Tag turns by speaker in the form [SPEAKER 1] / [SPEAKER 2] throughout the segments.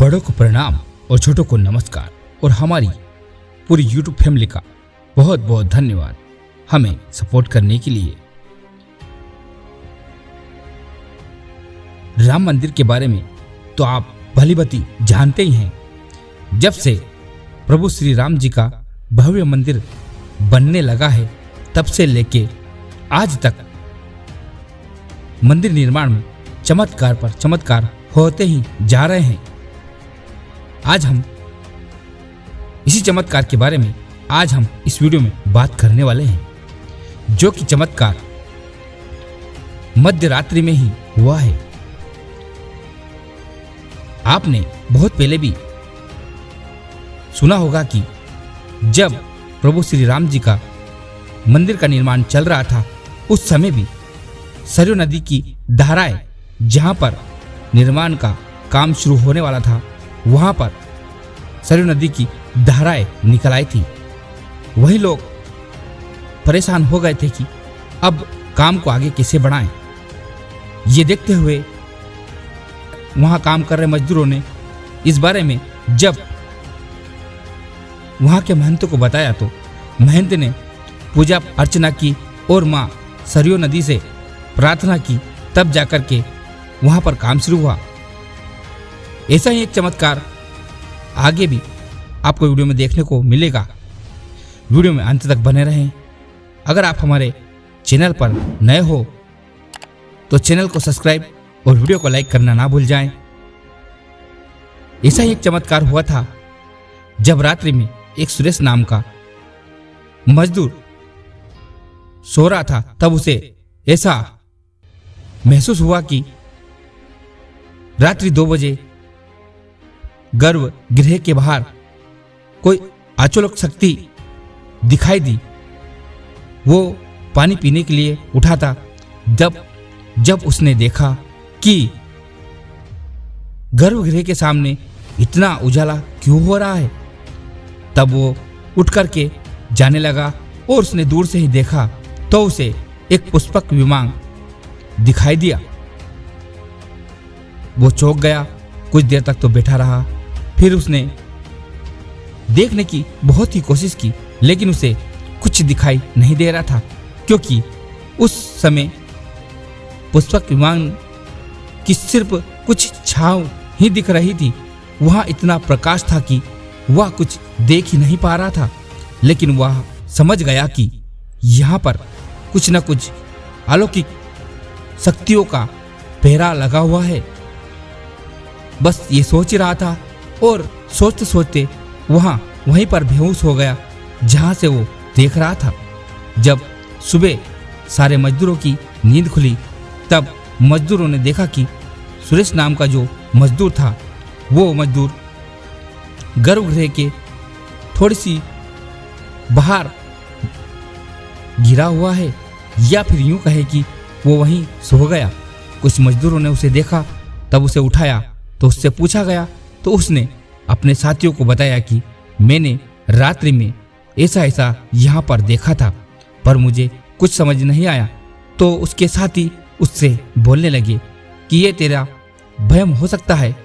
[SPEAKER 1] बड़ों को प्रणाम और छोटों को नमस्कार और हमारी पूरी YouTube फैमिली का बहुत बहुत धन्यवाद हमें सपोर्ट करने के लिए। राम मंदिर के बारे में तो आप भलीभांति जानते ही हैं। जब से प्रभु श्री राम जी का भव्य मंदिर बनने लगा है तब से लेके आज तक मंदिर निर्माण में चमत्कार पर चमत्कार होते ही जा रहे हैं। आज हम इसी चमत्कार के बारे में आज हम इस वीडियो में बात करने वाले हैं, जो कि चमत्कार मध्य रात्रि में ही हुआ है। आपने बहुत पहले भी सुना होगा कि जब प्रभु श्री राम जी का मंदिर का निर्माण चल रहा था उस समय भी सरयू नदी की धाराएं जहां पर निर्माण का काम शुरू होने वाला था वहां पर सरयू नदी की धाराएं निकल आई थी। वही लोग परेशान हो गए थे कि अब काम को आगे कैसे बढ़ाएं। ये देखते हुए वहां काम कर रहे मजदूरों ने इस बारे में जब वहां के महंत को बताया तो महंत ने पूजा अर्चना की और मां सरयू नदी से प्रार्थना की, तब जाकर के वहां पर काम शुरू हुआ। ऐसा ही एक चमत्कार आगे भी आपको वीडियो में देखने को मिलेगा। वीडियो में अंत तक बने रहें। अगर आप हमारे चैनल पर नए हो तो चैनल को सब्सक्राइब और वीडियो को लाइक करना ना भूल जाएं। ऐसा ही एक चमत्कार हुआ था जब रात्रि में एक सुरेश नाम का मजदूर सो रहा था, तब उसे ऐसा महसूस हुआ कि रात्रि 2 बजे गर्भगृह के बाहर कोई अचानक शक्ति दिखाई दी। वो पानी पीने के लिए उठा था। जब उसने देखा कि गर्भगृह के सामने इतना उजाला क्यों हो रहा है, तब वो उठ करके जाने लगा और उसने दूर से ही देखा तो उसे एक पुष्पक विमान दिखाई दिया। वो चौंक गया, कुछ देर तक तो बैठा रहा। फिर उसने देखने की बहुत ही कोशिश की लेकिन उसे कुछ दिखाई नहीं दे रहा था, क्योंकि उस समय पुष्पक विमान की सिर्फ कुछ छांव ही दिख रही थी। वहां इतना प्रकाश था कि वह कुछ देख ही नहीं पा रहा था, लेकिन वह समझ गया कि यहाँ पर कुछ न कुछ अलौकिक शक्तियों का पहरा लगा हुआ है। बस ये सोच रहा था और सोचते सोचते वहीं पर बेहोश हो गया जहां से वो देख रहा था। जब सुबह सारे मजदूरों की नींद खुली तब मजदूरों ने देखा कि सुरेश नाम का जो मजदूर था वो मजदूर गर्भगृह के थोड़ी सी बाहर गिरा हुआ है, या फिर यूं कहे कि वो वहीं सो गया। कुछ मजदूरों ने उसे देखा, तब उसे उठाया तो उससे पूछा गया तो उसने अपने साथियों को बताया कि मैंने रात्रि में ऐसा ऐसा यहाँ पर देखा था, पर मुझे कुछ समझ नहीं आया। तो उसके साथी उससे बोलने लगे कि ये तेरा भ्रम हो सकता है।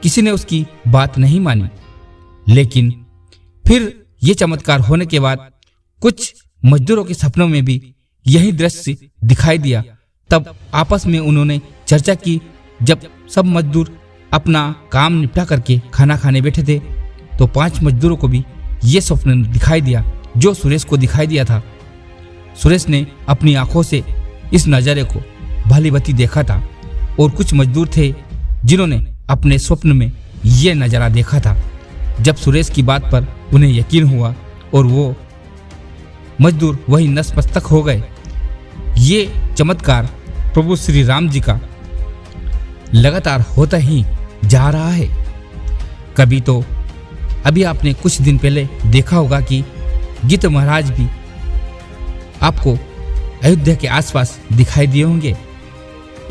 [SPEAKER 1] किसी ने उसकी बात नहीं मानी, लेकिन फिर ये चमत्कार होने के बाद कुछ मजदूरों के सपनों में भी यही दृश्य दिखाई दिया। तब आपस में उन्होंने चर्चा की। जब सब मजदूर अपना काम निपटा करके खाना खाने बैठे थे तो 5 मजदूरों को भी ये स्वप्न दिखाई दिया जो सुरेश को दिखाई दिया था। सुरेश ने अपनी आंखों से इस नज़ारे को भलीभांति देखा था और कुछ मजदूर थे जिन्होंने अपने स्वप्न में ये नज़ारा देखा था। जब सुरेश की बात पर उन्हें यकीन हुआ और वो मजदूर वही नतमस्तक हो गए। ये चमत्कार प्रभु श्री राम जी का लगातार होता ही जा रहा है। कभी तो अभी आपने कुछ दिन पहले देखा होगा कि गीत महाराज भी आपको अयोध्या के आसपास दिखाई दिए होंगे।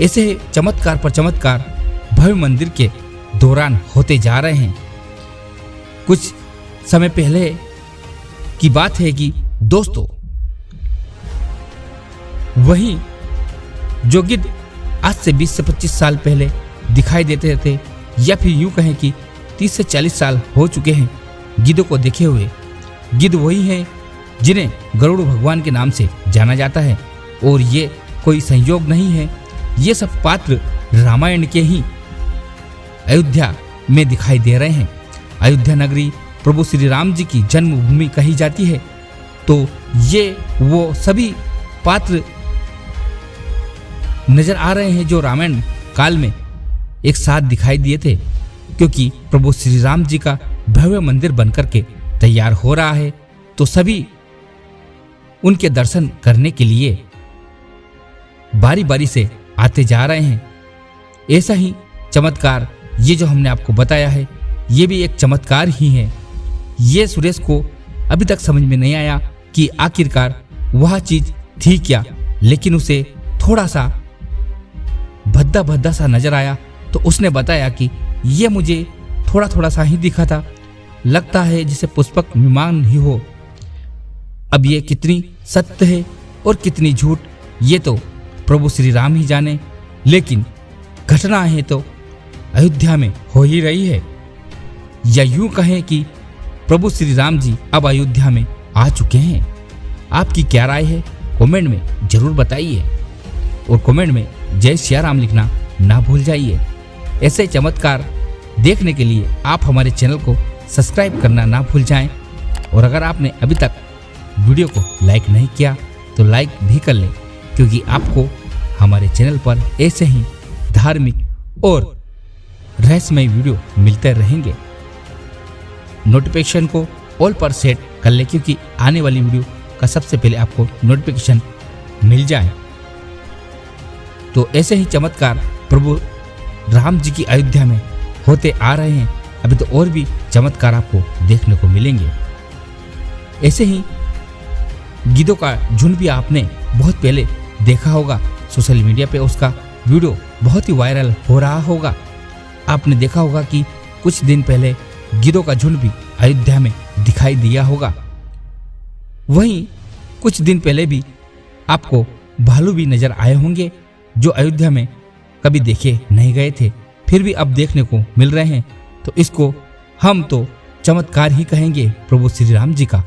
[SPEAKER 1] ऐसे चमत्कार पर चमत्कार भव्य मंदिर के दौरान होते जा रहे हैं। कुछ समय पहले की बात है कि दोस्तों वही जो गिद्ध आज से 20 से 25 साल पहले दिखाई देते थे या फिर यूं कहें कि 30 से 40 साल हो चुके हैं गिद्धों को देखे हुए। गिद्ध वही हैं जिन्हें गरुड़ भगवान के नाम से जाना जाता है, और ये कोई संयोग नहीं है, ये सब पात्र रामायण के ही अयोध्या में दिखाई दे रहे हैं। अयोध्या नगरी प्रभु श्री राम जी की जन्मभूमि कही जाती है, तो ये वो सभी पात्र नजर आ रहे हैं जो रामायण काल में एक साथ दिखाई दिए थे, क्योंकि प्रभु श्री राम जी का भव्य मंदिर बनकर के तैयार हो रहा है, तो सभी उनके दर्शन करने के लिए बारी बारी से आते जा रहे हैं। ऐसा ही चमत्कार ये जो हमने आपको बताया है, ये भी एक चमत्कार ही है। ये सुरेश को अभी तक समझ में नहीं आया कि आखिरकार वह चीज थी क्या, लेकिन उसे थोड़ा सा भद्दा भद्दा सा नजर आया, तो उसने बताया कि ये मुझे थोड़ा थोड़ा सा ही दिखा था, लगता है जैसे पुष्पक विमान ही हो। अब ये कितनी सत्य है और कितनी झूठ, ये तो प्रभु श्री राम ही जाने, लेकिन घटना है तो अयोध्या में हो ही रही है। या यूं कहें कि प्रभु श्री राम जी अब अयोध्या में आ चुके हैं। आपकी क्या राय है कमेंट में जरूर बताइए, और कमेंट में जय सिया राम लिखना ना भूल जाइए। ऐसे चमत्कार देखने के लिए आप हमारे चैनल को सब्सक्राइब करना ना भूल जाएं, और अगर आपने अभी तक वीडियो को लाइक नहीं किया तो लाइक भी कर लें, क्योंकि आपको हमारे चैनल पर ऐसे ही धार्मिक और रहस्यमय वीडियो मिलते रहेंगे। नोटिफिकेशन को ऑल पर सेट कर ले, क्योंकि आने वाली वीडियो का सबसे पहले आपको नोटिफिकेशन मिल जाए। तो ऐसे ही चमत्कार प्रभु राम जी की अयोध्या में होते आ रहे हैं। अभी तो और भी चमत्कार आपको देखने को मिलेंगे। ऐसे ही गिद्धों का झुंड भी आपने बहुत पहले देखा होगा, सोशल मीडिया पे उसका वीडियो बहुत ही वायरल हो रहा होगा। आपने देखा होगा कि कुछ दिन पहले गिद्धों का झुंड भी अयोध्या में दिखाई दिया होगा। वहीं कुछ दिन पहले भी आपको भालू भी नजर आए होंगे, जो अयोध्या में कभी देखे नहीं गए थे, फिर भी अब देखने को मिल रहे हैं। तो इसको हम तो चमत्कार ही कहेंगे प्रभु श्री राम जी का,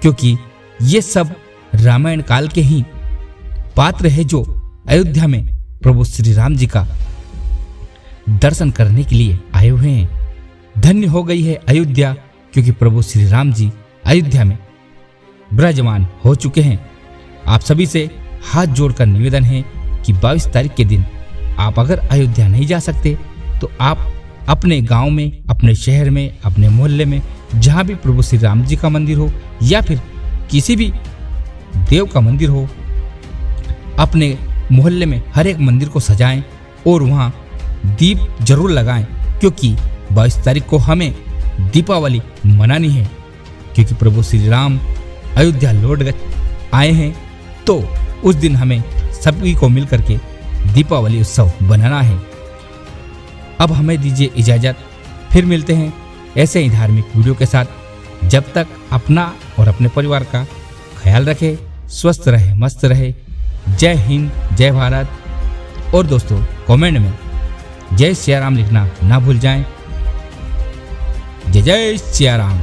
[SPEAKER 1] क्योंकि ये सब रामायण काल के ही पात्र है जो अयोध्या में प्रभु श्री राम जी का दर्शन करने के लिए आए हुए हैं। धन्य हो गई है अयोध्या, क्योंकि प्रभु श्री राम जी अयोध्या में विराजमान हो चुके हैं। आप सभी से हाथ जोड़कर निवेदन है कि 22 तारीख के दिन आप अगर अयोध्या नहीं जा सकते तो आप अपने गांव में, अपने शहर में, अपने मोहल्ले में, जहां भी प्रभु श्री राम जी का मंदिर हो या फिर किसी भी देव का मंदिर हो, अपने मोहल्ले में हर एक मंदिर को सजाएं और वहां दीप जरूर लगाएं, क्योंकि 22 तारीख को हमें दीपावली मनानी है, क्योंकि प्रभु श्री राम अयोध्या लौट आए हैं। तो उस दिन हमें सभी को मिलकर के दीपावली उत्सव बनाना है। अब हमें दीजिए इजाजत, फिर मिलते हैं ऐसे ही धार्मिक वीडियो के साथ। जब तक अपना और अपने परिवार का ख्याल रखें, स्वस्थ रहे, मस्त रहे। जय हिंद, जय भारत। और दोस्तों कमेंट में जय सिया राम लिखना ना भूल जाएं। जय जय सिया राम।